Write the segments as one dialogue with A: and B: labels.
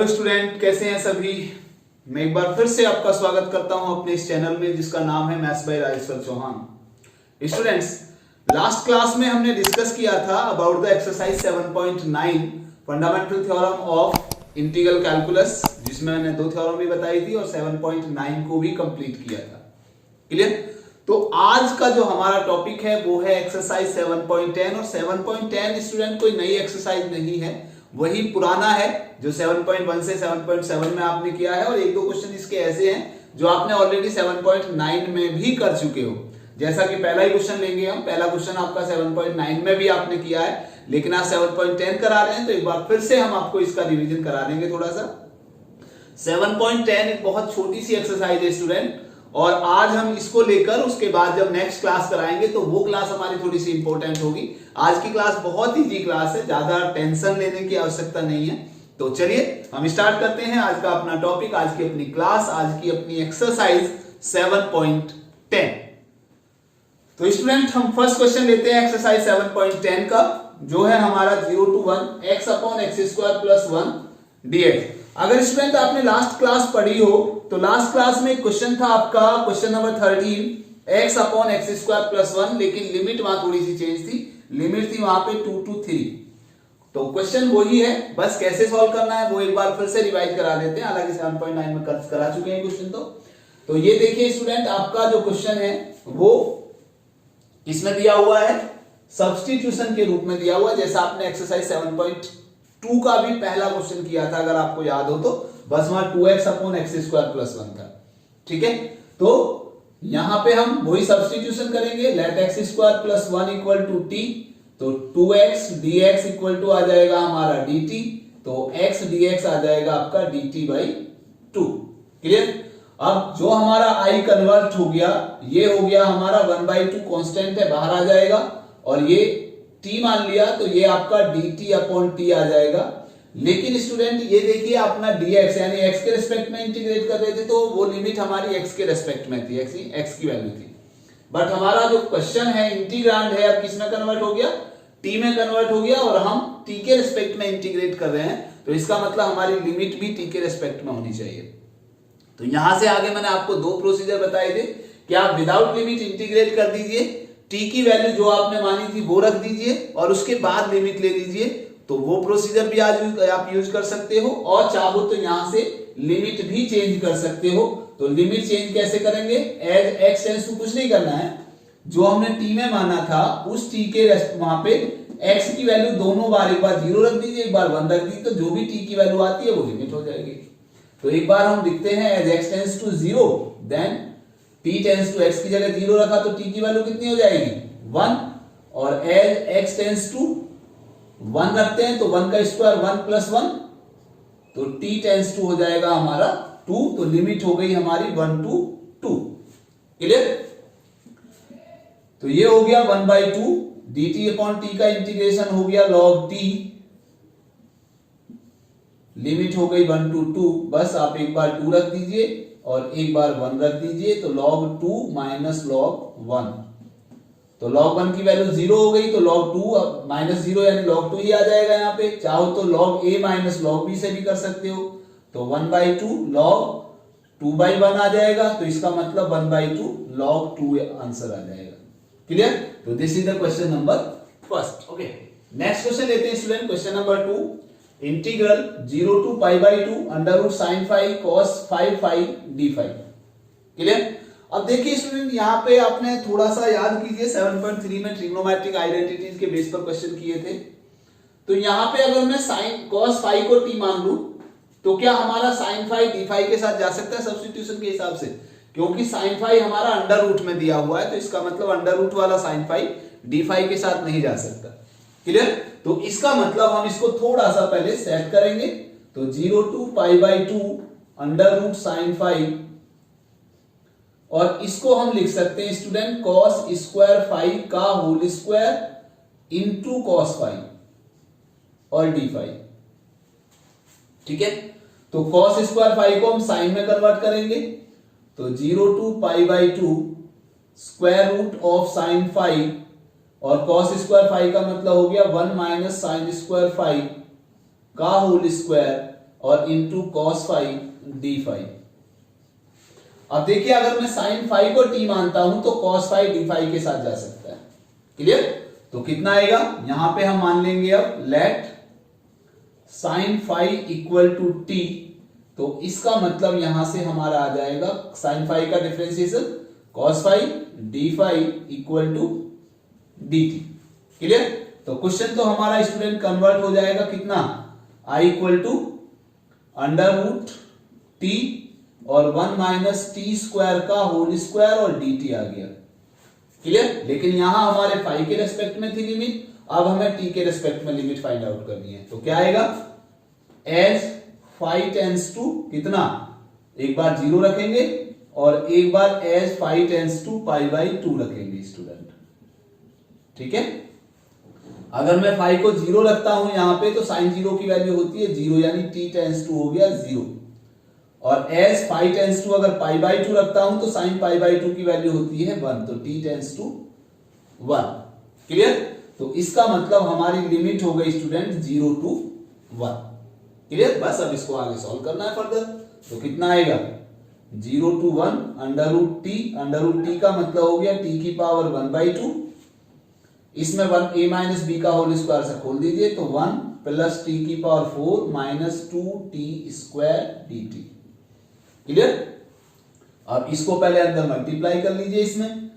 A: Hello student, कैसे हैं सभी। मैं एक बार फिर से आपका स्वागत करता हूं अपने इस चैनल में जिसका नाम है maths by Rajeshwar Chauhan. Students, last class में हमने डिस्कस किया था about the exercise 7.9 fundamental theorem of integral calculus, जिसमें मैंने दो थ्योरम भी बताई थी और 7.9 को भी कंप्लीट किया था। क्लियर। तो आज का जो हमारा टॉपिक है वो है एक्सरसाइज 7.10 और 7.10 स्टूडेंट कोई नई एक्सरसाइज नहीं है, वही पुराना है जो 7.1 से 7.7 में आपने किया है। और एक दो क्वेश्चन इसके ऐसे हैं जो आपने ऑलरेडी 7.9 में भी कर चुके हो। जैसा कि पहला ही क्वेश्चन लेंगे हम, पहला क्वेश्चन आपका 7.9 में भी आपने किया है, लेकिन आज 7.10 करा रहे हैं तो एक बार फिर से हम आपको इसका रिवीजन करा देंगे थोड़ा सा। 7.10 एक बहुत छोटी सी एक्सरसाइज है स्टूडेंट, और आज हम इसको लेकर उसके बाद जब नेक्स्ट क्लास कराएंगे तो वो क्लास हमारी थोड़ी सी इंपॉर्टेंट होगी। आज की क्लास बहुत इजी क्लास है, ज्यादा टेंशन लेने की आवश्यकता नहीं है। तो चलिए हम स्टार्ट करते हैं आज का अपना टॉपिक, आज की अपनी क्लास, आज की अपनी एक्सरसाइज 7.10। तो स्टूडेंट हम फर्स्ट क्वेश्चन लेते हैं एक्सरसाइज 7.10 का, जो है हमारा 0 to 1 x upon x square plus 1 dx। अगर स्टूडेंट आपने लास्ट क्लास पढ़ी हो तो लास्ट क्लास में क्वेश्चन था आपका question number 13 x upon x square plus 1, लेकिन लिमिट वहां थोड़ी सी चेंज थी, लिमिट थी वहां पे 2 to 3। तो क्वेश्चन वही है, बस कैसे सॉल्व करना है वो एक बार फिर से रिवाइज करा देते हैं। हालांकि 7.9 में करा चुके हैं क्वेश्चन। तो ये देखिए स्टूडेंट, आपका जो क्वेश्चन है वो इसमें दिया हुआ है सब्स्टिट्यूशन के रूप में दिया हुआ है, जैसा आपने एक्सरसाइज 7.2 का भी पहला क्वेश्चन किया था, अगर आपको याद हो तो। बस वहां 2x upon x square plus 1 था। ठीक है, तो यहां पे हम वही सब्स्टिट्यूशन करेंगे। Let x square plus 1 equal to t, तो 2x dx इक्वल टू आ जाएगा हमारा dt, तो x dx आ जाएगा आपका dt बाई 2। क्लियर। अब जो हमारा i कन्वर्ट हो गया, ये हो गया हमारा 1/2 कांस्टेंट है, बाहर आ जाएगा, और ये t मान लिया तो ये आपका dt अपॉन t आ जाएगा। लेकिन स्टूडेंट ये देखिए अपना dx यानी x के रेस्पेक्ट में इंटीग्रेट कर रहे थे तो वो लिमिट हमारी x के रेस्पेक्ट में थी, x की वैल्यू थी। बट हमारा जो क्वेश्चन है इंटीग्रांड है, अब किस में कन्वर्ट हो गया, t में कन्वर्ट हो गया, और हम t के रेस्पेक्ट में इंटीग्रेट कर रहे हैं, तो इसका मतलब हमारी लिमिट भी t के रेस्पेक्ट में होनी चाहिए। तो यहां से आगे मैंने आपको दो प्रोसीजर बताए थे कि आप विदाउट लिमिट इंटीग्रेट कर दीजिए, t की वैल्यू जो आपने मानी थी वो रख दीजिए और उसके बाद लिमिट ले लीजिए, तो वो प्रोसीजर भी आज आप यूज कर सकते हो। और चाहो तो यहां से लिमिट भी चेंज कर सकते हो। तो लिमिट चेंज कैसे करेंगे, एज x टेंड्स टू कुछ नहीं करना है, जो हमने t में माना था उस t के वहां पे x की वैल्यू दोनों बार, एक बार 0 रख दीजिए, एक बार 1 रख दीजिए, तो जो भी t की वैल्यू आती है वो लिमिट हो जाएगी। तो एक बार हम लिखते हैं as x tends to 0 then t tends to x की जगह 0 रखा तो t की वैल्यू कितनी हो जाएगी 1, और एज x टेंड्स टू 1 रखते हैं तो 1 का स्क्वायर 1 प्लस 1, तो t टेंड्स टू हो जाएगा हमारा 2, तो लिमिट हो गई हमारी 1 to 2। क्लियर। तो ये हो गया 1/2 dt अपॉन t का इंटीग्रेशन हो गया log t, लिमिट हो गई 1 to 2। बस आप एक बार 2 रख दीजिए और एक बार 1 रख दीजिए, तो log 2 माइनस log 1, तो log 1 की वैल्यू 0 हो गई, तो log 2 माइनस 0 यानी log 2 ही आ जाएगा यहाँ पे। चाहो तो log a minus log b से भी कर सकते हो, तो 1/2 log 2/1 आ जाएगा, तो इसका मतलब 1/2 log 2 आंसर आ जाएगा। क्लियर। तो this is the question number first. Okay, next question लेते हैं student, question number 2, integral 0 to π/2 under root sin phi cos 5 phi d phi। Clear. अब देखिए स्टूडेंट, यहाँ पे आपने थोड़ा सा याद कीजिए 7.3 में ट्रिग्नोमेट्रिक आइडेंटिटीज के बेस पर क्वेश्चन किए थे। तो यहाँ पे अगर मैं sin cos phi को t मान लूं तो क्या हमारा sin phi d phi के साथ जा सकता है सब्स्टिट्यूशन के हिसाब से, क्योंकि sin phi हमारा अंडर रूट में दिया हुआ है, तो इसका मतलब अंडर रूट वाला sin phi d phi के साथ नहीं जा सकता। क्लियर। तो इसका मतलब हम इसको थोड़ा सा पहले सेट करेंगे, तो 0 to π/2 under root sin phi, और इसको हम लिख सकते हैं स्टूडेंट cos स्क्वायर phi का whole square into cos phi और d phi। ठीक है, तो cos स्क्वायर phi को हम sin में कन्वर्ट करेंगे, तो 0 to π/2 square root of sin phi, और cos स्क्वायर phi का मतलब हो गया 1 माइनस sin स्क्वायर phi का होल स्क्वायर और into cos phi d phi. अब देखिए अगर मैं साइन फाई को टी मानता हूं तो कॉस फाई डी फाई के साथ जा सकता है। क्लियर? तो कितना आएगा, यहां पे हम मान लेंगे अब let sine phi equal to t, तो इसका मतलब यहां से हमारा आ जाएगा साइन फाई का differentiation cos phi d phi equal to d t. Clear? तो क्वेश्चन तो हमारा स्टूडेंट कन्वर्ट हो जाएगा कितना, i equal to under root t और 1 माइनस टी स्क्वायर का होल स्क्वायर और डी टी आ गया। क्लियर? लेकिन यहां हमारे फाई के रेस्पेक्ट में थी लिमिट, अब हमें टी के रेस्पेक्ट में लिमिट फाइंड आउट करनी है। तो क्या आएगा, एज फाई टेंस टू कितना, एक बार 0 रखेंगे और एक बार as phi tends to pi by 2 रखेंगे स्टूडेंट। ठीक है? अगर मैं फाई को 0 रखता हूं यहां पे तो साइन 0 की वैल्यू होती है 0, यानी टी टेंस टू हो गया 0। और एज फाई टेंस टू अगर पाई बाई 2 रखता हूं तो साइन पाई बाई 2 की वैल्यू होती है 1, तो टी टेंस टू 1। क्लियर? तो इसका मतलब हमारी लिमिट हो गई स्टूडेंट 0 टू 1। क्लियर? बस अब इसको आगे सॉल्व करना है फर्दर। तो कितना आएगा, 0 टू 1 अंडर रूट टी का मतलब हो गया टी की पावर 1/2, इसमें 1 a माइनस बी का होल स्क्वायर से खोल दीजिए तो 1 प्लस टी की power 4 minus 2t square D t. Clear? अब इसको पहले अंदर मल्टीप्लाई कर लीजिए इसमें,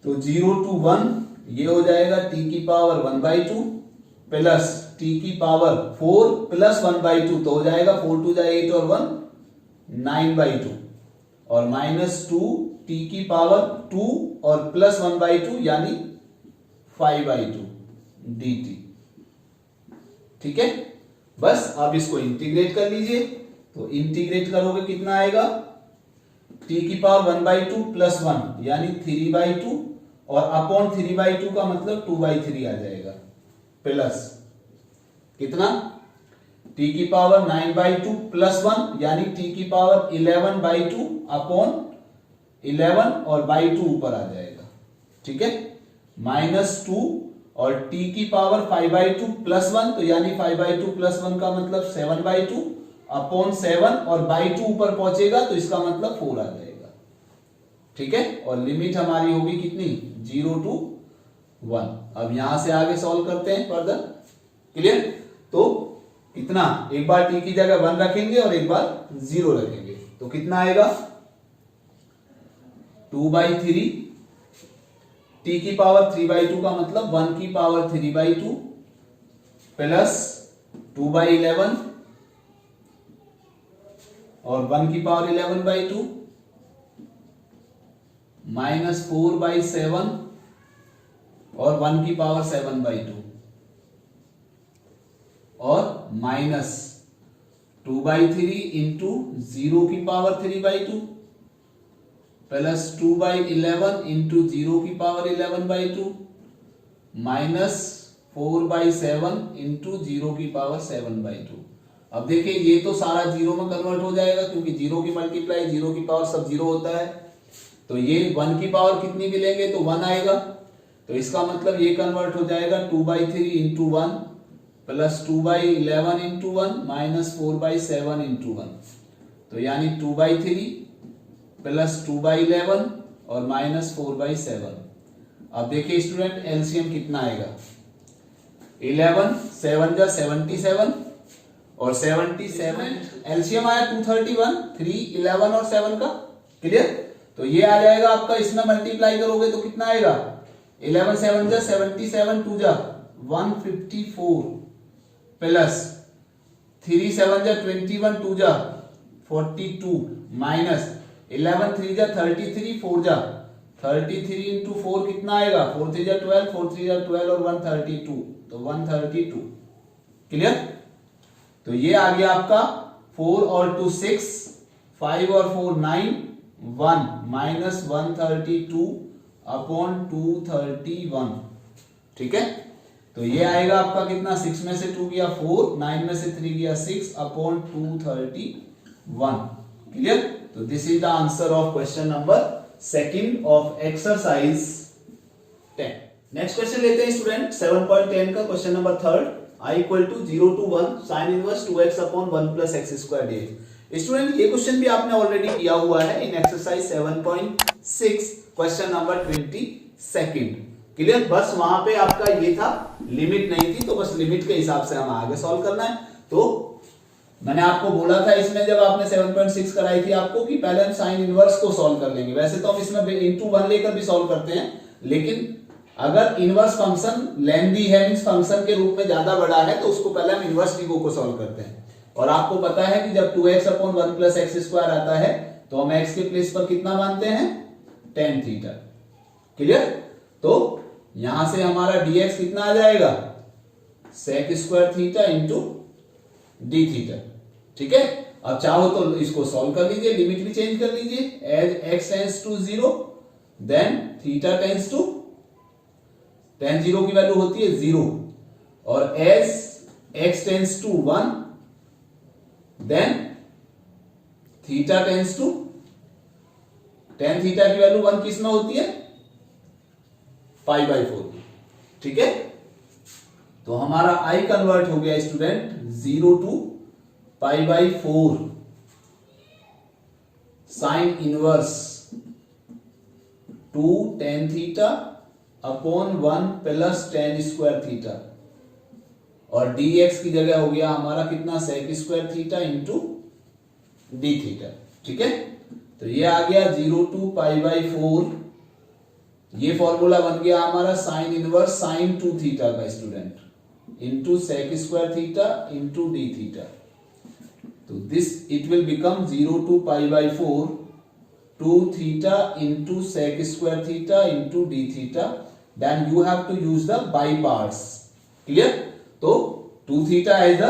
A: तो 0 टू 1 ये हो जाएगा टी की पावर 1/2 प्लस टी की पावर 4 प्लस 1/2, तो हो जाएगा 4 टू 8 और 1 9/2 और माइनस 2 टी की पावर 2 और प्लस 1/2 यानी 5/2 dt। ठीक है? बस अब इसको इंटीग्रेट कर लीजिए, तो इंटीग्रेट करोगे कितना आएगा, t की पावर 1/2 प्लस 1 यानी 3/2 और अपॉन 3/2 का मतलब 2/3 आ जाएगा, प्लस कितना, t की पावर 9/2 प्लस 1 यानी t की पावर 11/2 अपॉन 11 और बाई 2 ऊपर आ जाएगा। ठीक है? माइनस 2 और t की पावर 5/2 प्लस 1, तो यानी 5/2 प्लस 1 का मतलब 7/2 अपॉन 7 और बाई 2 ऊपर पहुंचेगा तो इसका मतलब 4 आ जाएगा। ठीक है? और लिमिट हमारी होगी कितनी, 0 टू 1। अब यहां से आगे सॉल्व करते हैं फर्दर। क्लियर? तो कितना, एक बार t की जगह 1 रखेंगे और एक बार 0 रखेंगे, तो कितना आएगा, 2/3 t की पावर 3/2 का मतलब 1 की पावर 3/2 प्लस 2/11 और 1 की पावर 11/2 माइनस 4/7 और 1 की पावर 7/2 और माइनस 2/3 इंटू 0 की पावर 3/2 प्लस 2/11 इंटू 0 की पावर 11/2 माइनस 4/7 इंटू 0 की पावर 7/2। अब देखिए ये तो सारा 0 में कन्वर्ट हो जाएगा क्योंकि 0 की मल्टीप्लाई 0 की पावर सब 0 होता है, तो ये 1 की पावर कितनी भी लेंगे तो 1 आएगा, तो इसका मतलब ये कन्वर्ट हो जाएगा 2/3 into 1 plus 2/11 into 1 minus 4/7 into 1, तो यानी 2/3 प्लस 2/11 और माइनस 4/7। अब देखिए स्टूडेंट एलसीएम कितना आएगा, 11 7 जा 77 और 77 एलसीएम आया 231, 3 11 और 7 का। क्लियर? तो ये आ जाएगा आपका, इसमें मल्टीप्लाई करोगे तो कितना आएगा, 11 7 जा 77 2 जा 154 प्लस 3 7 जा 21 2 जा 42 माइनस 11 3 जा 33 4 जा 33 इंटू 4 कितना आएगा, 4 3 जा 12 4 3 जा 12 और 132, तो 132। क्लियर? तो ये आ गया आपका 4 और 2 6, 5 और 4 9, 1 माइनस 132 अपॉन 231। ठीक है? तो ये आएगा आपका कितना, 6 में से 2 गया 4, 9 में से 3 गया 6 अपॉन 231। क्लियर? तो this is the answer of question number 2 of exercise 10। Next question लेते हैं स्टूडेंट 7.10 का question number 3। I equal to 0 to 1 sine inverse 2x upon 1 plus x square dx। Student ये क्वेश्चन भी आपने ऑलरेडी किया हुआ है in exercise 7.6 question number 22। Clear? बस वहां पे आपका ये था, लिमिट नहीं थी, तो बस लिमिट के हिसाब से हम आगे सॉल्व करना है। तो मैंने आपको बोला था इसमें जब आपने 7.6 कराई थी आपको कि पहले हम साइन इनवर्स को सॉल्व कर लेंगे। वैसे तो हम इसमें इनटू 1 लेकर भी सॉल्व करते हैं, लेकिन अगर इनवर्स फंक्शन लेंदी है, मींस फंक्शन के रूप में ज्यादा बड़ा है, तो उसको पहले हम इनवर्स ट्रिगो को सॉल्व करते हैं। और आपको पता है कि जब 2x upon 1 plus x square आता है तो हम x के प्लेस पर कितना मानते हैं? tan theta. क्लियर? तो यहां से हमारा dx कितना आ जाएगा? sec square theta into d theta. ठीक है? अब चाहो तो इसको सॉल्व कर लीजिए, लिमिट भी चेंज कर लीजिए। As x tends to 0 then theta tends to, tan 0 की वैल्यू होती है 0, और as x tends to 1 then theta tends to, tan theta की वैल्यू 1 किस में होती है? पाई/4। ठीक है? तो हमारा i कन्वर्ट हो गया स्टूडेंट 0 टू पाई/4 sine inverse 2 tan theta upon 1 plus tan square theta, और dx की जगह हो गया हमारा कितना? sec square theta into d theta. ठीक है? तो ये आ गया 0 टू पाई/4। ये फॉर्मूला बन गया हमारा साइन इनवर्स साइन 2 थीटा का student into sec square theta into d theta. तो this it will become 0 to पाई/4 2 theta into sec square theta into d theta. Then you have to use the by parts. Clear? तो 2 theta as the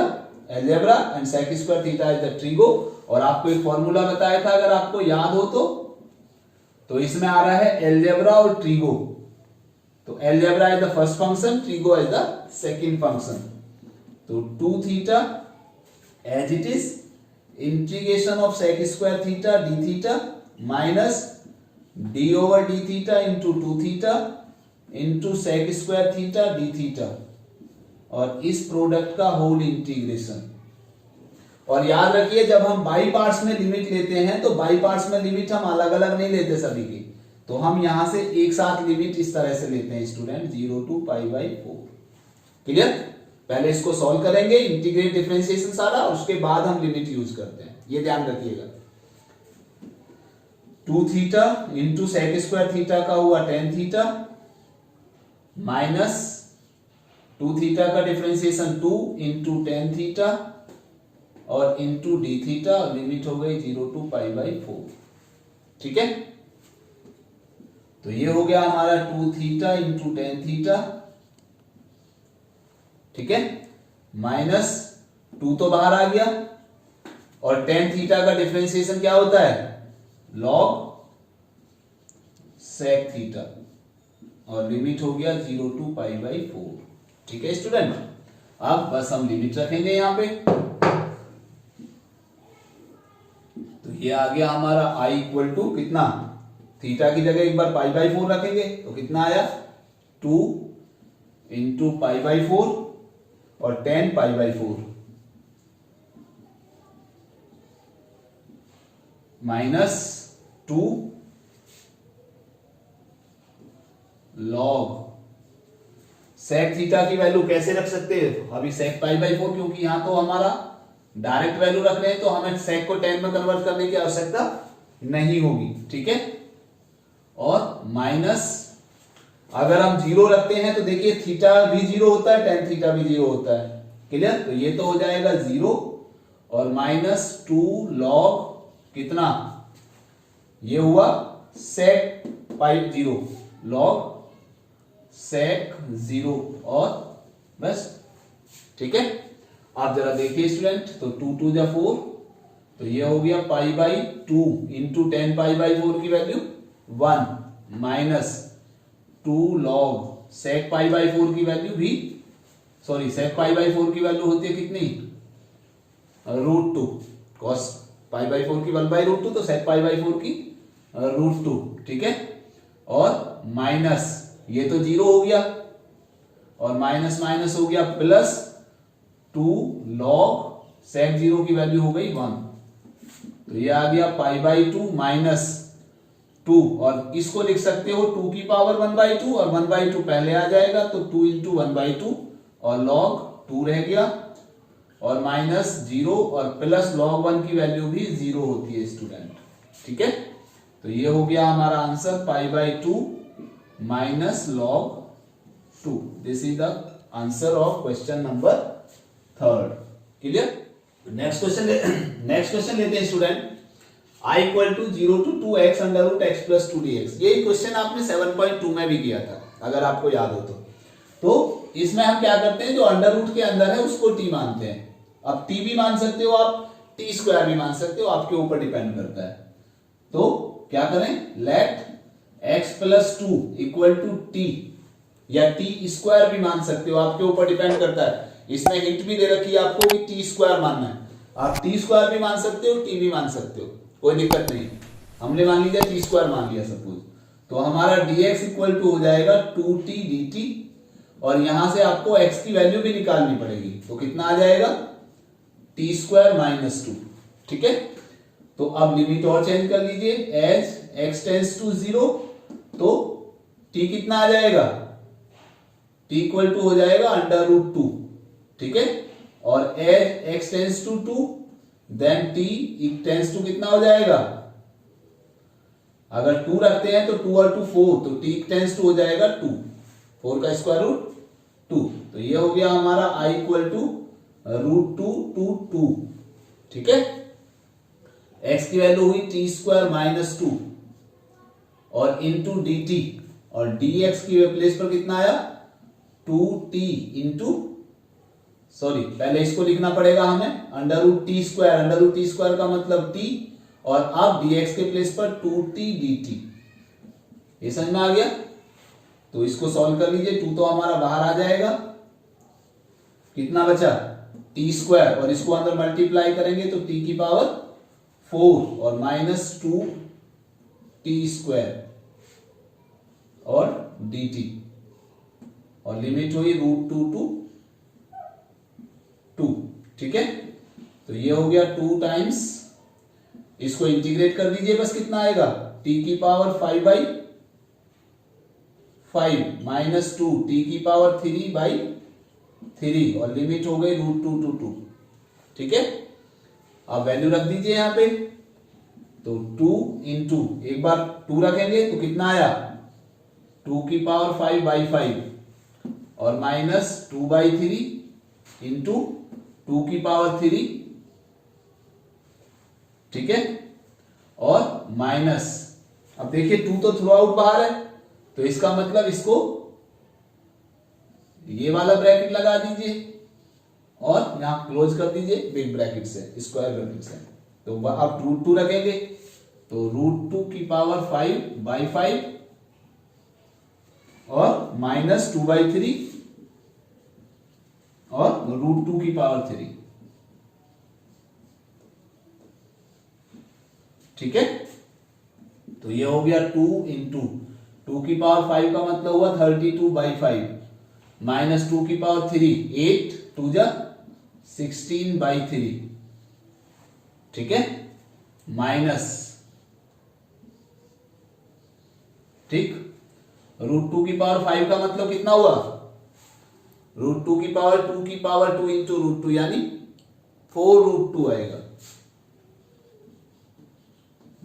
A: algebra and sec square theta as the trigo. और आपको एक formula बताया था, अगर आपको याद हो तो इसमें आ रहा है अलजेब्रा और ट्रिगो। तो algebra is the first function, trigo is the second function. तो 2 theta as it is integration of sec square theta d theta minus d over d theta into 2 theta into sec square theta d theta, और इस product का whole integration. और याद रखिए जब हम by parts में लिमिट लेते हैं तो बाई पार्ट्स में लिमिट हम अलग अलग नहीं लेते सभी की, तो हम यहां से एक साथ लिमिट इस तरह से लेते हैं स्टूडेंट 0 टू पाई/4। क्लियर? पहले इसको सॉल्व करेंगे, इंटीग्रेट डिफरेंशिएशन सारा, उसके बाद हम लिमिट यूज करते हैं, ये ध्यान रखिएगा। 2 theta into sec square theta का हुआ tan थीटा माइनस 2 थीटा का डिफरेंशिएशन 2 इंटू tan थीटा और इंटू डी थीटा, और लिमिट हो गई 0 टू पाई/4। ठीक है? तो ये हो गया हमारा 2 थीटा इंटू tan थीटा। ठीक है? माइनस 2 तो बाहर आ गया, और tan थीटा का डिफरेंशिएशन क्या होता है? log sec थीटा, और लिमिट हो गया 0 टू पाई/4। ठीक है स्टूडेंट? अब बस हम लिमिट रखेंगे यहां पे। तो ये आ गया हमारा i इक्वल टू कितना? थीटा की जगह एक बार पाई/4 रखेंगे तो कितना आया? 2 इंटू पाई/4 और tan पाई/4 माइनस 2 log sec थीटा की वैल्यू कैसे रख सकते हैं? अभी sec पाई/4, क्योंकि यहां तो हमारा डायरेक्ट वैल्यू रख रहे हैं, तो हमें sec को tan में कन्वर्ट करने की आवश्यकता नहीं होगी। ठीक है? और माइनस अगर हम 0 रखते हैं तो देखिए थीटा भी 0 होता है, tan थीटा भी 0 होता है। क्लियर? तो ये तो हो जाएगा 0 और माइनस 2 log कितना? ये हुआ sec पाई/0 log sec 0 और बस। ठीक है? आप जरा देखिए स्टूडेंट, तो 2 2 जा 4, तो ये हो गया पाई/2 इंटू tan पाई/4 की वैल्यू 1 माइनस 2 log sec पाई/4 की वैल्यू भी, सॉरी sec पाई/4 की वैल्यू होती है कितनी? √2, cos पाई/4 की 1/√2, तो sec पाई/4 की √2। ठीक है? और माइनस ये तो 0 हो गया, और माइनस माइनस हो गया प्लस 2 log sec 0 की वैल्यू हो गई 1, तो ये आ गया पाई बाई 2 माइनस 2, और इसको लिख सकते हो 2 की पावर 1/2, और 1/2 पहले आ जाएगा तो 2 इंटू 1/2 और log 2 रह गया, और माइनस 0 और प्लस log 1 की वैल्यू भी 0 होती है स्टूडेंट। ठीक है, तो ये हो गया हमारा answer pi by 2 minus log 2। This is the answer of question number 3। Clear? Next question लेते हैं student. I equal to 0 to 2x under root x plus 2 dx। ये क्वेश्चन आपने 7.2 में भी किया था, अगर आपको याद हो तो इसमें हम क्या करते हैं, जो अंडर रूट के अंदर है उसको t मानते हैं। अब t भी मान सकते हो आप, t स्क्वायर भी मान सकते हो, आपके ऊपर डिपेंड करता है। तो क्या करें, let x plus 2 equal to t, या t स्क्वायर भी मान सकते हो, आपके ऊपर डिपेंड करता है। इसमें हिंट भी दे रखी है आपको कि t स्क्वायर मानना है, आप t स्क्वायर भी मान सकते हो, t भी मान सकते हो, कोई दिक्कत नहीं। हमने मान लिया t स्क्वायर मान लिया सपोज, तो हमारा dx इक्वल टू हो जाएगा 2t dt, और यहां से आपको x की वैल्यू भी निकालनी पड़ेगी, तो कितना आ जाएगा t स्क्वायर माइनस 2। ठीक है, तो अब लिमिट और चेंज कर लीजिए, एज x टेंड्स टू 0 तो t कितना आ जाएगा, t इक्वल टू हो जाएगा अंडर रूट 2। ठीक है, और as x tends to 2 then t tends to कितना हो जाएगा, अगर 2 रखते हैं तो 2 और 2 4, तो t टेंड्स टू हो जाएगा 2, 4 का स्क्वायर रूट 2। तो ये हो गया हमारा i equal to root 2 to 2। ठीक है, x की वैल्यू हुई t स्क्वायर माइनस 2 और इंटू dt, और dx की प्लेस पर कितना आया 2t इंटू, सॉरी पहले इसको लिखना पड़ेगा हमें under root t square, under root t square का मतलब t, और अब dx के प्लेस पर 2t dt। ये समझ में आ गया? तो इसको सॉल्व कर लीजिए, 2 तो हमारा बाहर आ जाएगा, कितना बचा t स्क्वायर, और इसको अंदर मल्टीप्लाई करेंगे तो t की पावर 4 और माइनस 2t स्क्वायर और dt, और लिमिट हुई रूट 2 टू 2। ठीक है, तो ये हो गया 2 टाइम्स, इसको इंटीग्रेट कर दीजिए, बस कितना आएगा t की पावर 5/5 माइनस 2 t की पावर 3/3, और लिमिट हो गई रूट 2 टू 2। ठीक है, अब वैल्यू रख दीजिए यहां पे, तो 2 इंटू, एक बार 2 रखेंगे तो कितना आया 2 की पावर 5/5 और माइनस 2/3 इंटू 2 की पावर 3। ठीक है, और माइनस, अब देखिए 2 तो थ्रू आउट बाहर है, तो इसका मतलब इसको ये वाला ब्रैकेट लगा दीजिए और यहां क्लोज कर दीजिए बिग ब्रैकेट से, स्क्वायर ब्रैकेट से। तो अब रूट 2 रखेंगे तो रूट 2 की पावर 5/5 और माइनस 2/3 और रूट 2 की पावर 3। ठीक है, तो ये हो गया 2 इंटू 2 की पावर 5 का मतलब हुआ 32/5 माइनस 2 की पावर 3, 8 2 जा 16/3। ठीक है, माइनस, ठीक, रूट 2 की पावर 5 का मतलब कितना हुआ, रूट 2 की पावर 2 इंटू रूट 2 यानी 4 रूट 2 आएगा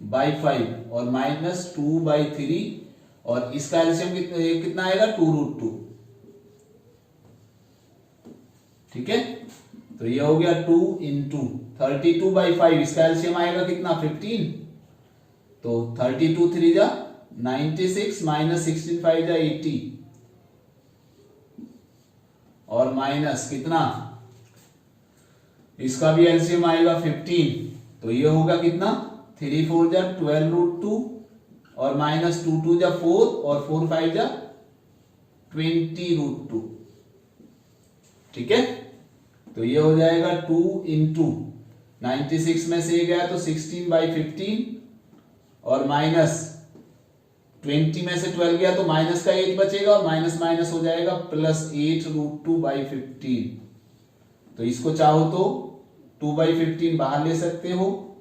A: बाई 5 और माइनस 2/3, और इसका एलसीएम कितना आएगा 2 रूट 2। ठीक है, तो ये हो गया 2 इंटू 32/5, इसका एलसीएम आएगा कितना 15, तो 32 3 जा 96 माइनस 16 5 जा 80, और माइनस कितना, इसका भी एलसीएम आएगा 15, तो ये होगा कितना 3 4 जा 12 रूट 2 और माइनस 2 2 जा 4 और 4 5 जा 20 रूट 2। ठीक है, तो ये हो जाएगा 2 इंटू 96 में से गया तो 16/15 और माइनस 20 में से 12 गया तो माइनस का 8 बचेगा और माइनस माइनस हो जाएगा +8 रूट 2/15। तो इसको चाहो तो 2/15 बाहर ले सकते हो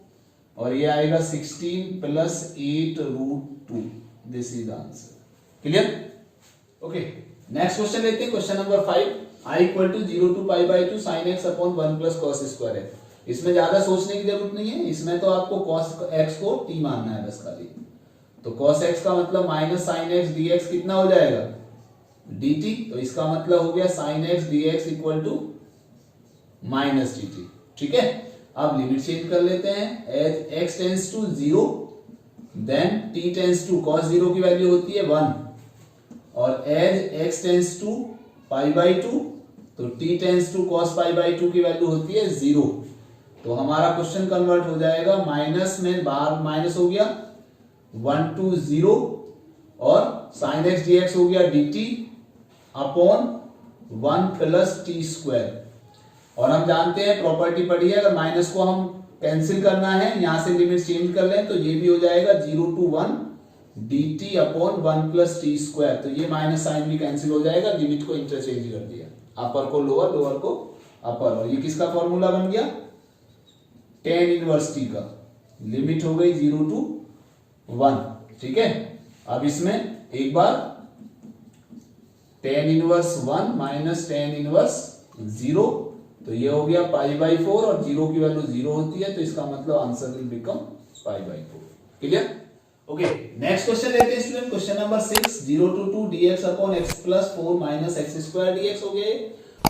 A: और ये आएगा 16 plus 8√2। This is answer. Clear? Okay, next question लेते हैं। Question number 5, i = 0 to π/2 sin x upon 1 plus cos square x। इसमें ज्यादा सोचने की जरूरत नहीं है, इसमें तो आपको cos x को t मानना है बस खाली। तो cos x का मतलब माइनस sin x dx कितना हो जाएगा? dt। तो इसका मतलब हो गया sin x dx equal to minus dt। ठीक है, अब लिमिट चेंज कर लेते हैं। As x tends to 0 then t tends to cos 0 की वैल्यू होती है 1 और एज x टेंस टू π/2 तो t टेंस टू cos π/2 की वैल्यू होती है 0। तो हमारा क्वेश्चन कन्वर्ट हो जाएगा, माइनस में बाहर माइनस हो गया 1 to 0 और sin x dx हो गया dt upon 1 plus T square. और हम जानते हैं, प्रॉपर्टी पढ़ी है, अगर माइनस को हम कैंसिल करना है, यहां से लिमिट चेंज कर लें तो ये भी हो जाएगा 0 to 1 dt upon 1 plus T square. तो ये माइनस साइन भी कैंसिल हो जाएगा, लिमिट को इंटरचेंज कर दिया, अपर को लोअर, लोअर को अपर। और ये किसका फॉर्मूला बन गया? tan इनवर्स t का। लिमिट हो गई 0 to 1। ठीक है, अब इसमें एक बार tan inverse 1 minus tan inverse 0, तो ये हो गया π/4 और 0 की वैल्यू 0 होती है, तो इसका मतलब answer will become π/4। Clear? Okay, next question लेते हैं student. Question number 6, 0 to 2 dx upon x plus 4 minus x square dx हो गए।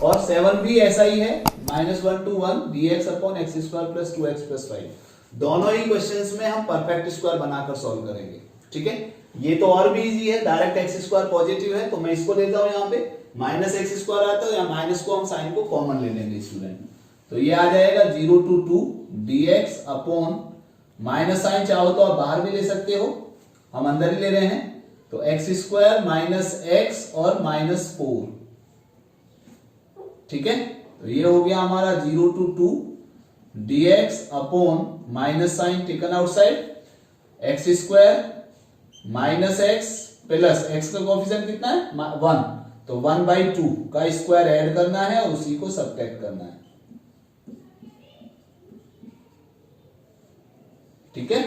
A: और 7 भी ऐसा ही है, -1 to 1 dx upon x square plus 2x plus 5। दोनों ही क्वेश्चंस में हम परफेक्ट स्क्वायर बनाकर सॉल्व करेंगे। ठीक है, ये तो और भी इजी है, डायरेक्ट x स्क्वायर पॉजिटिव है तो मैं इसको लेता हूं, यहाँ पे माइनस x स्क्वायर आता है, या माइनस को हम साइन को कॉमन ले लेंगे स्टूडेंट। तो ये आ जाएगा 0 to 2 dx upon, minus sine चाहो तो आप बाहर भी ले सकते हो, हम अंदर ही ले रहे हैं, तो x स्क्वायर माइनस x और -4। ठीक है, तो ये हो गया हमारा 0 to 2 dx upon minus sine taken outside, x square minus x plus x का कोफिशिएंट कितना है? 1, तो 1/2 का स्क्वायर ऐड करना है और उसी को सबट्रैक्ट करना है। ठीक है,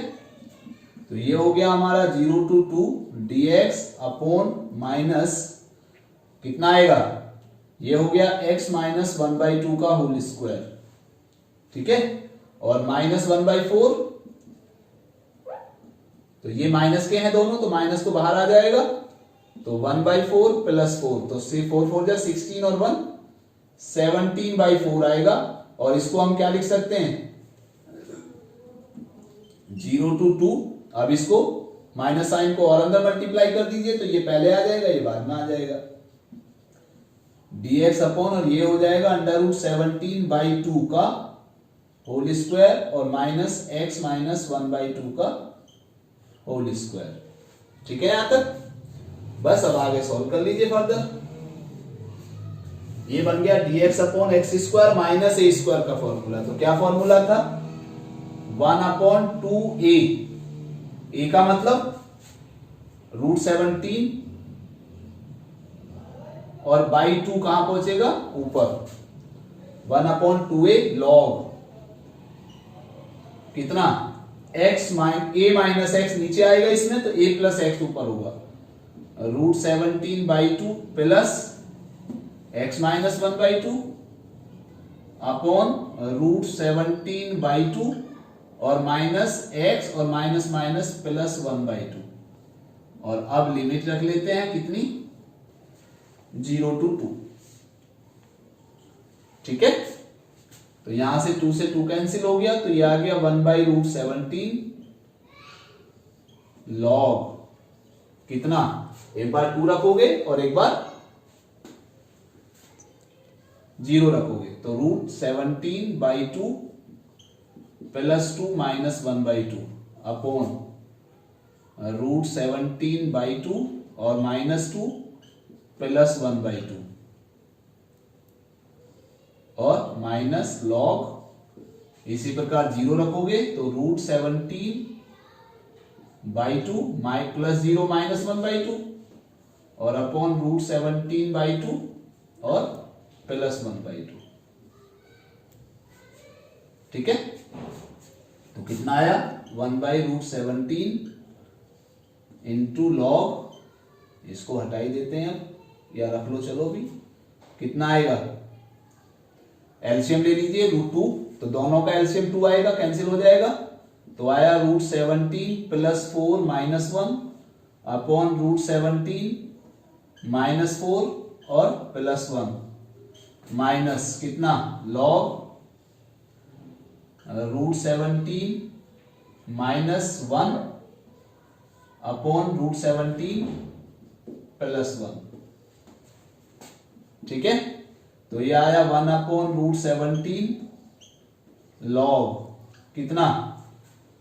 A: तो ये हो गया हमारा 0 to 2 dx अपॉन माइनस कितना आएगा? ये हो गया x माइनस 1/2 का होल स्क्वायर। ठीक है, और -1/4, तो ये माइनस के हैं दोनों, तो माइनस तो बाहर आ जाएगा, तो 1/4 प्लस 4, तो 4 4 जा 16 और 1 17/4 आएगा। और इसको हम क्या लिख सकते हैं? 0 to 2, अब इसको माइनस साइन को और अंदर मल्टीप्लाई कर दीजिए, तो ये पहले आ जाएगा, ये बाद में आ जाएगा dx अपॉन, और ये हो जाएगा √17/2 का होल स्क्वायर और माइनस x माइनस 1/2 का होल स्क्वायर। ठीक है, यहां तक बस। अब आगे सॉल्व कर लीजिए फर्दर। ये बन गया dx upon x square minus a square का फॉर्मूला। तो क्या फॉर्मूला था? 1/2a। a का मतलब √17 और बाई 2 कहां पहुंचेगा? ऊपर। 1/2a log कितना? a माइनस x नीचे आएगा इसमें, तो a प्लस x ऊपर होगा। √17/2 प्लस x माइनस 1/2 अपॉन √17/2 और माइनस x और माइनस माइनस प्लस 1/2। और अब लिमिट रख लेते हैं कितनी? 0 to 2। ठीक है, तो यहां से 2 से 2 कैंसिल हो गया, तो ये आ गया 1/√17 log कितना? एक बार 2 रखोगे और एक बार 0 रखोगे, तो √17/2 प्लस 2 माइनस 1/2 अपॉन √17/2 और माइनस 2 प्लस 1/2 और माइनस लॉग। इसी प्रकार 0 रखोगे तो √17/2 प्लस 0 माइनस 1/2 और अपॉन √17/2 और प्लस 1/2। ठीक है, तो कितना आया 1/√17 इंटू लॉग, इसको हटा ही देते हैं अब या रख लो, चलो भी कितना आएगा, एलसीएम ले लीजिए √2, तो दोनों का एलसीएम 2 आएगा, कैंसिल हो जाएगा, तो आया √17 + 4 - 1 अपॉन √17 - 4 और +1 माइनस कितना लॉग √17 - 1 अपॉन √17 + 1, ठीक है, तो ये आया 1 अपॉन √17 लॉग कितना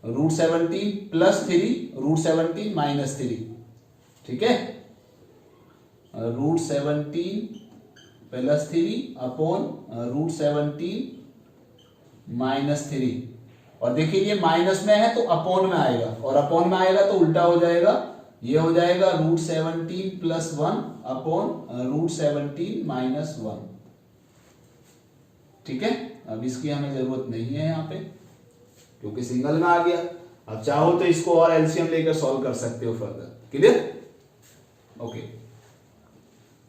A: √17 + 3 √17 - 3, ठीक है, √17 + 3 अपॉन √17 - 3, और देखिए ये माइनस में है तो अपॉन में आएगा, और अपॉन में आएगा तो उल्टा हो जाएगा, ये हो जाएगा √17 + 1 अपॉन √17 - 1, ठीक है। अब इसकी हमें जरूरत नहीं है यहाँ पे क्योंकि सिंगल में आ गया। अब चाहो तो इसको और एलसीएम लेकर सॉल्व कर सकते हो further, clear, okay.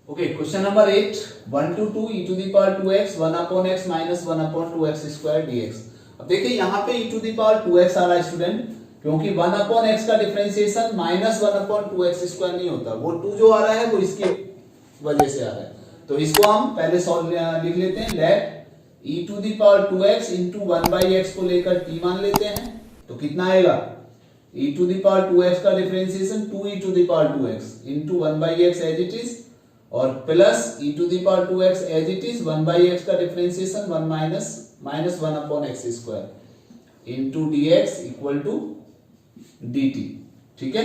A: Question number 8, 1 to 2 e⁻²x 1/x - 1/2x² dx। अब देखिए यहाँ पे e⁻²x आ रहा है स्टूडेंट, क्योंकि 1/x का डिफरेंशिएशन -1/2x² नहीं होता, वो 2 जो आ रहा है वो इसकी वजह से आ रहा है, तो इसको हम पहले सॉल्व लिख लेते हैं, लेट e⁻²x into 1/x को लेकर t मान लेते हैं, तो कितना आएगा e⁻²x का differentiation 2e⁻²x into 1/x as it is, और plus e⁻²x as it is 1/x का differentiation 1 - 1/x² into dx = dt, ठीक है।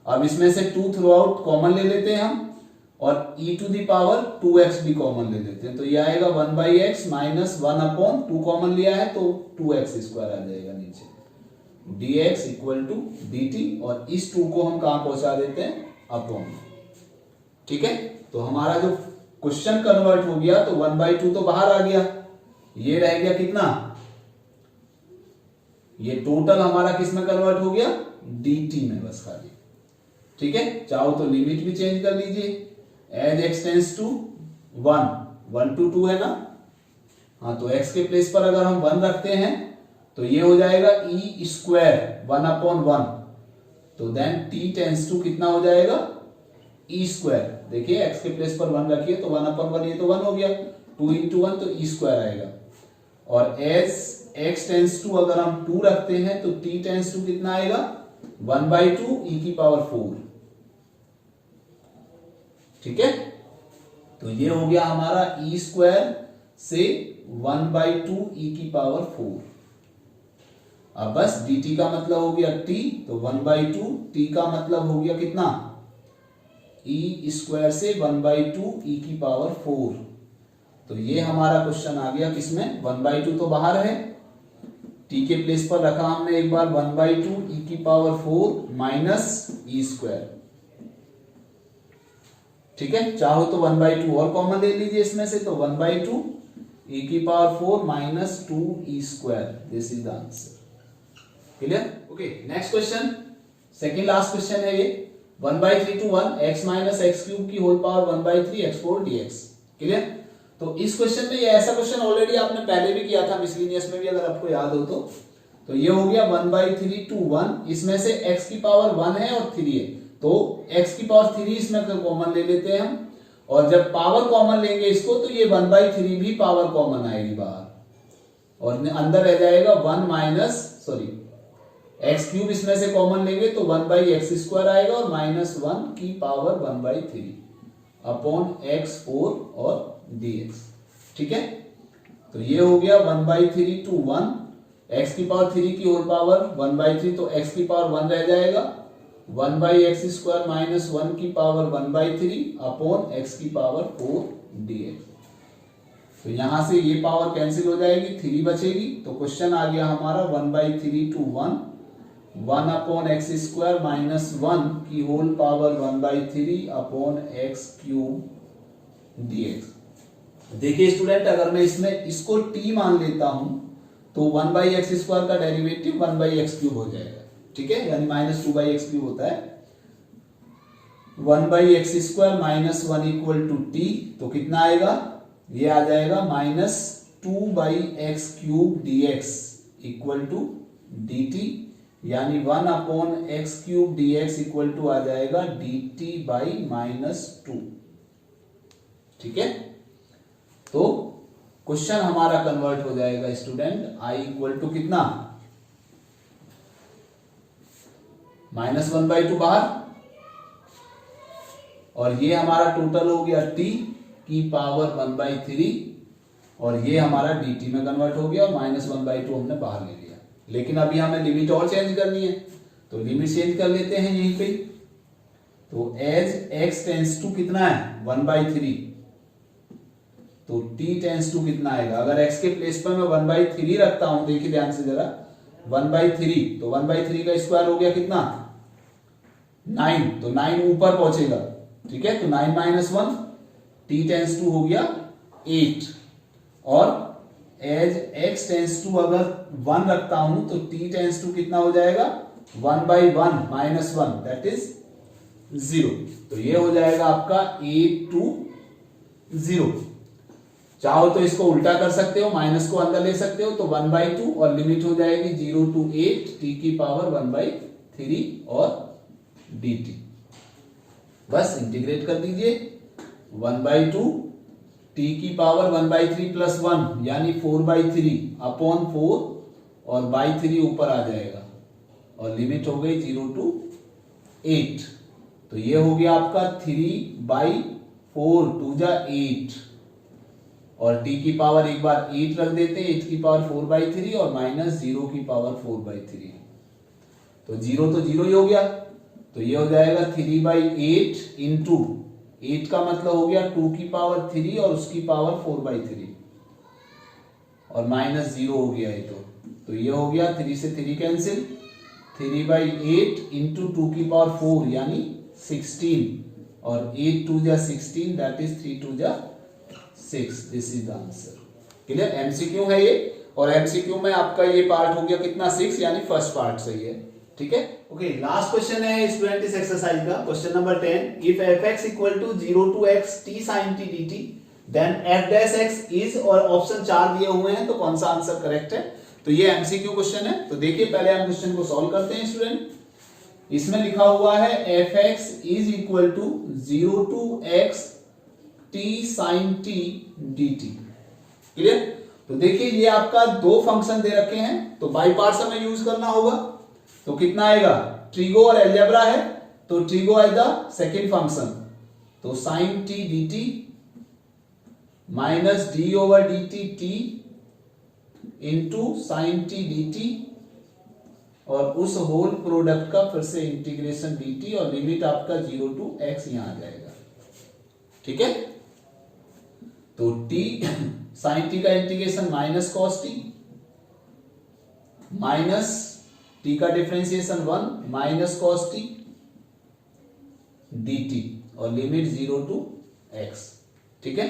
A: अब इसमें से 2 थ्रू आउट कॉमन ले लेते हैं हम, और e⁻²x भी कॉमन ले लेते हैं, तो ये आएगा 1/x - 1/2 कॉमन लिया है तो 2x² आ जाएगा नीचे, dx = dt, और इस 2 को हम कहां पहुंचा देते हैं अपॉन, ठीक है। तो हमारा जो क्वेश्चन कन्वर्ट हो गया, तो 1/2 तो बाहर आ गया, ये रह गया कितना, ये टोटल हमारा किस में कन्वर्ट हो गया, dt में बस खाली, ठीक है। चाहो तो लिमिट भी चेंज कर लीजिए, as x tends to 1 to 2 है ना, हाँ, तो x के प्लेस पर अगर हम 1 रखते हैं तो ये हो जाएगा e² 1/1, तो देन t टेंड्स टू कितना हो जाएगा e², देखिए x के प्लेस पर 1 रखिए तो 1/1, ये तो 1 हो गया, 2 × 1 तो e² आएगा, और एज x टेंड्स टू अगर हम 2 रखते हैं तो t टेंड्स टू कितना आएगा 1/2 e⁻⁴, ठीक है। तो ये हो गया हमारा e² से 1/2 e⁻⁴, अब बस dt का मतलब हो गया t, तो 1/2, t का मतलब हो गया कितना e² से 1/2 e⁻⁴, तो ये हमारा क्वेश्चन आ गया किसमें, 1/2 तो बाहर है, t के प्लेस पर रखा हमने एक बार 1/2 e⁻⁴ - e², ठीक है। चाहो तो 1/2 और कॉमन ले लीजिए इसमें से, तो 1/2 e⁻⁴ - 2e², this is the answer, clear, okay. Next question, second last question है ये, 1/3 to 1 x - x³ की whole power 1/3 x4 dx, clear. तो इस क्वेश्चन में, ये ऐसा क्वेश्चन ऑलरेडी आपने पहले भी किया था मिसलिनियस में भी, अगर आपको याद हो तो ये हो गया 1/3 to 1, इसमें से x की पावर 1 है और 3 है, तो x की पावर 3 इसमें कॉमन ले लेते हैं हम, और जब पावर कॉमन लेंगे इसको तो ये 1/3 भी पावर कॉमन आएगी बाहर, और अंदर रह जाएगा 1 x³ इसमें से कॉमन लेंगे तो 1/x² आएगा, और -1 की पावर 1/3 अपॉन x4 और dx, ठीक है। तो ये हो गया 1/3 to 1, x की पावर 3 की होल पावर 1/3, तो x की पावर 1 रह जाएगा, 1/x² - 1 की पावर 1/3 अपॉन x की पावर 4 dx, तो यहां से ये पावर कैंसिल हो जाएगी, 3 बचेगी, तो क्वेश्चन आ गया हमारा 1/3 to 1/x² - 1 की whole power 1/3 upon x³ dx। देखिए स्टूडेंट, अगर मैं इसमें इसको t मान लेता हूं तो 1/x² का डेरिवेटिव 1/x³ हो जाएगा, ठीक है, यानी -2/x³ होता है। 1/x² - 1 = t, तो कितना आएगा, ये आ जाएगा -2/x³ dx = dt, यानी 1/x³ dx = आ जाएगा dt/-2, ठीक है। तो क्वेश्चन हमारा कन्वर्ट हो जाएगा स्टूडेंट, i = कितना, -1/2 बाहर, और ये हमारा टोटल हो गया t की पावर 1/3, और ये हमारा dt में कन्वर्ट हो गया, और -1/2 हमने बाहर ले लिया। लेकिन अभी हमें लिमिट और चेंज करनी है, तो लिमिट चेंज कर लेते हैं यहीं पे। तो एज x टेंस टू कितना है 1/3, तो t टेंस टू कितना आएगा, अगर x के प्लेस पर मैं 1/3 रखता हूं, देखिए ध्यान से जरा, 1/3, तो 1/3 का स्क्वायर हो गया कितना 9, तो 9 ऊपर पहुंचेगा, ठीक है, तो 9 - 1, t टेंस टू हो गया 8, और एज x टेंस टू अगर 1 रखता हूं तो t टेंस टू कितना हो जाएगा 1/1 - 1, दैट इज 0, तो ये हो जाएगा आपका 8 to 0। चाहो तो इसको उल्टा कर सकते हो, माइनस को अंदर ले सकते हो, तो 1/2, और लिमिट हो जाएगी 0 to 8 t की पावर 1/3 और dt, बस इंटीग्रेट कर दीजिए, 1/2 t की पावर 1/3 + 1 यानी 4/3 अपॉन 4, और बाई 3 ऊपर आ जाएगा, और लिमिट हो गई 0 to 8, तो ये हो गया आपका 3/4, 2 जा 8, और t की पावर एक बार 8 रख देते हैं, 8 की पावर 4/3 और -0 की पावर 4/3, तो 0 तो 0 ही हो गया, तो ये हो जाएगा 3/8 इंटू 8 का मतलब हो गया 2 की पावर 3 और उसकी पावर 4/3, और -0 हो गया ये, तो ये हो गया 3 से 3 कैंसिल, 3/8 इंटू 2 की पावर 4 यानी 16, और 8 2 जा 16, दैट इज 3 2 जा 6, this is the answer. Clear, MCQ है ये, और एमसीक्यू में आपका ये पार्ट हो गया कितना 6, यानी फर्स्ट पार्ट सही है, ठीक है। ओके, लास्ट क्वेश्चन है स्टूडेंट इस एक्सरसाइज का, question number 10, if fx = 0 to x t sin t dt then f' is, और ऑप्शन 4 दिए हुए हैं, तो कौन सा आंसर करेक्ट है, तो ये एमसीक्यू क्वेश्चन है। तो देखिए पहले हम क्वेश्चन को सॉल्व करते हैं स्टूडेंट। इसमें लिखा हुआ है fx = 0 to x t sin t dt, clear. तो देखिए ये आपका दो फंक्शन दे रखे हैं, तो बाई पार्ट्स हमें यूज करना होगा, तो कितना आएगा, ट्रिगो और एलजेब्रा है, तो trigo as the second function, तो sin t dt minus d/dt t into sin t dt, और उस होल प्रोडक्ट का फिर से इंटीग्रेशन dt, और लिमिट आपका 0 to x यहां आ जाएगा, ठीक है। तो t sin t का integration minus cos t, minus t का differentiation 1 minus cos t dt, और लिमिट 0 to x, ठीक है।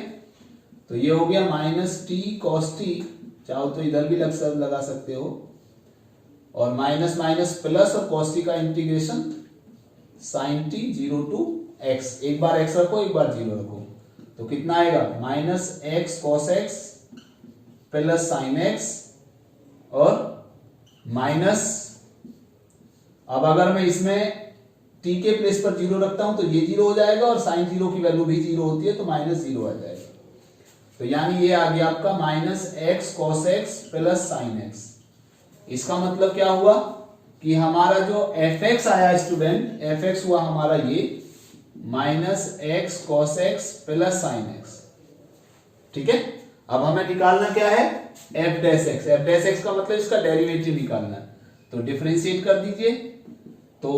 A: तो ये हो गया -t cos t, चाहो तो इधर भी लगा सकते हो, और माइनस माइनस प्लस, और cos t का integration sin t 0 to x, एक बार x रखो एक बार 0 रखो, तो कितना आएगा -x cos x plus sin x, और माइनस, अब अगर मैं इसमें t के प्लेस पर 0 रखता हूं तो ये 0 हो जाएगा, और sin 0 की वैल्यू भी 0 होती है, तो -0 आ जाएगा, तो यानी ये आ गया आपका -x cos x plus sin x। इसका मतलब क्या हुआ कि हमारा जो fx आया स्टूडेंट, fx हुआ हमारा ये -x cos x plus sin x, ठीक है। अब हमें निकालना क्या है, f'(x), f'(x) का मतलब इसका डेरिवेटिव निकालना है, तो डिफरेंशिएट कर दीजिए, तो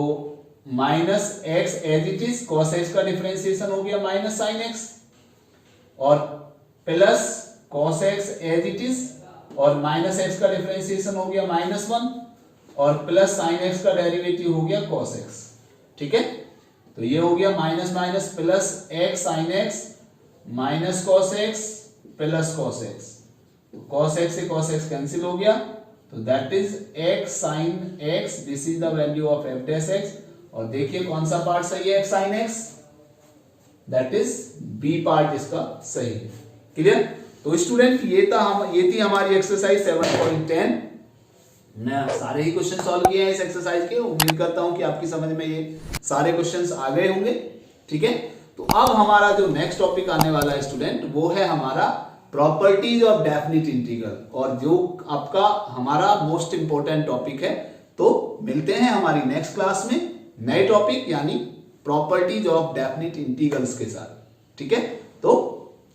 A: -x as it is, cos x का डिफरेंशिएशन हो गया माइनस sin x, और plus cos x as it is, और माइनस x का डिफरेंशिएशन हो गया -1, और प्लस sin x का डेरिवेटिव हो गया cos x, ठीक है। तो ये हो गया minus minus plus x sin x minus cos x plus cos x, तो cos x से cos x कैंसिल हो गया, तो that is x sin x, this is the value of f dash x। और देखिए कौन सा पार्ट सही है x sin x, that is B part इसका सही है। क्लियर? तो स्टूडेंट ये थी हमारी एक्सरसाइज 7.10। मैं सारे ही क्वेश्चन सॉल्व किए हैं इस एक्सरसाइज के। उम्मीद करता हूं कि आपकी समझ में ये सारे क्वेश्चंस आ गए होंगे। ठीक है, तो अब हमारा जो नेक्स्ट टॉपिक आने वाला है स्टूडेंट, वो है हमारा प्रॉपर्टीज ऑफ डेफिनिट इंटीग्रल, और जो आपका हमारा मोस्ट इंपॉर्टेंट टॉपिक है। तो मिलते हैं हमारी नेक्स्ट क्लास में नए टॉपिक यानी प्रॉपर्टीज ऑफ डेफिनिट इंटीग्रल्स के साथ। ठीक है, तो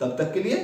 A: तब तक के लिए